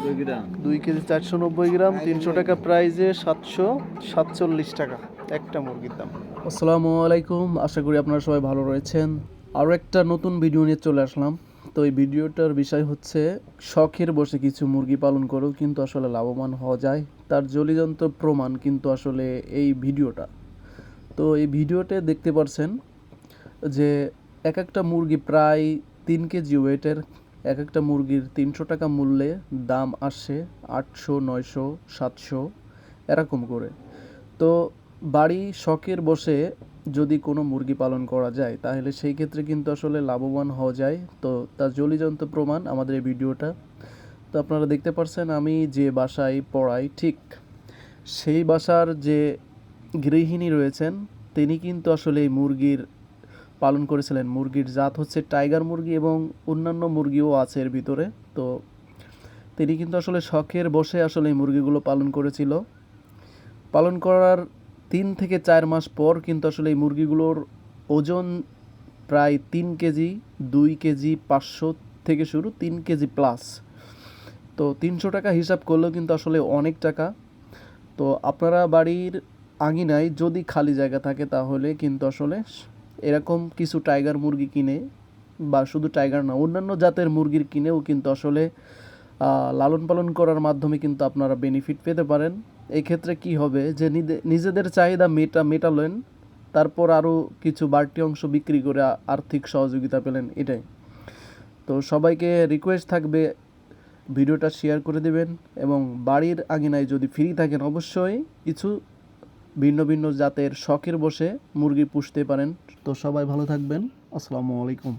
2 KG 490 গ্রাম, 300 টাকা প্রাইজে 747 টাকা একটা মুরগির দাম। আসসালামু আলাইকুম, আশা করি আপনারা সবাই ভালো রয়েছেন। আরও একটা নতুন ভিডিও নিয়ে চলে আসলাম। তো এই ভিডিওটার বিষয় হচ্ছে শখের বসে কিছু মুরগি পালন করেও কিন্তু আসলে লাভবান হওয়া যায়, তার জলিযন্ত্র প্রমাণ কিন্তু আসলে এই ভিডিওটা। তো এই ভিডিওতে দেখতে পাচ্ছেন যে এক একটা মুরগি প্রায় 3 কেজি ওয়েটের, এক একটা মুরগির 300 টাকা মূল্যে দাম আসে 800, 900, 700 এরকম করে। তো বাড়ি শখের বসে যদি কোনো মুরগি পালন করা যায় তাহলে সেই ক্ষেত্রে কিন্তু আসলে লাভবান হওয়া যায়। তো তার জলিযন্ত্র প্রমাণ আমাদের এই ভিডিওটা। তো আপনারা দেখতে পাচ্ছেন আমি যে বাসায় পড়াই ঠিক সেই বাসার যে গৃহিণী রয়েছেন তিনি কিন্তু আসলে এই মুরগির পালন করেছিলেন। মুরগির জাত হচ্ছে টাইগার মুরগি এবং অন্যান্য মুরগিও আছে এর ভিতরে। তো তিনি কিন্তু আসলে শখের বসে আসলে এই মুরগিগুলো পালন করেছিল। পালন করার 3 থেকে 4 মাস পর কিন্তু আসলে এই মুরগিগুলোর ওজন প্রায় 3 কেজি, 2 কেজি 500 থেকে শুরু 3 কেজি প্লাস। তো 300 টাকা হিসাব করলেও কিন্তু আসলে অনেক টাকা। তো আপনারা বাড়ির আঙিনায় যদি খালি জায়গা থাকে তাহলে কিন্তু আসলে এরকম কিছু টাইগার মুরগি কিনে, বা শুধু টাইগার না অন্যান্য জাতের মুরগির কিনেও কিন্তু আসলে লালন পালন করার মাধ্যমে কিন্তু আপনারা বেনিফিট পেতে পারেন। এক্ষেত্রে কি হবে যে নিজেদের চাহিদা মেটালেন, তারপর আরও কিছু বাড়তি অংশ বিক্রি করে আর্থিক সহযোগিতা পেলেন, এটাই। তো সবাইকে রিকোয়েস্ট থাকবে ভিডিওটা শেয়ার করে দেবেন, এবং বাড়ির আঙিনায় যদি ফ্রি থাকেন অবশ্যই কিছু ভিন্ন ভিন্ন জাতের শখের বসে মুরগি পুষতে পারেন। তো সবাই ভালো থাকবেন, আসসালামু আলাইকুম।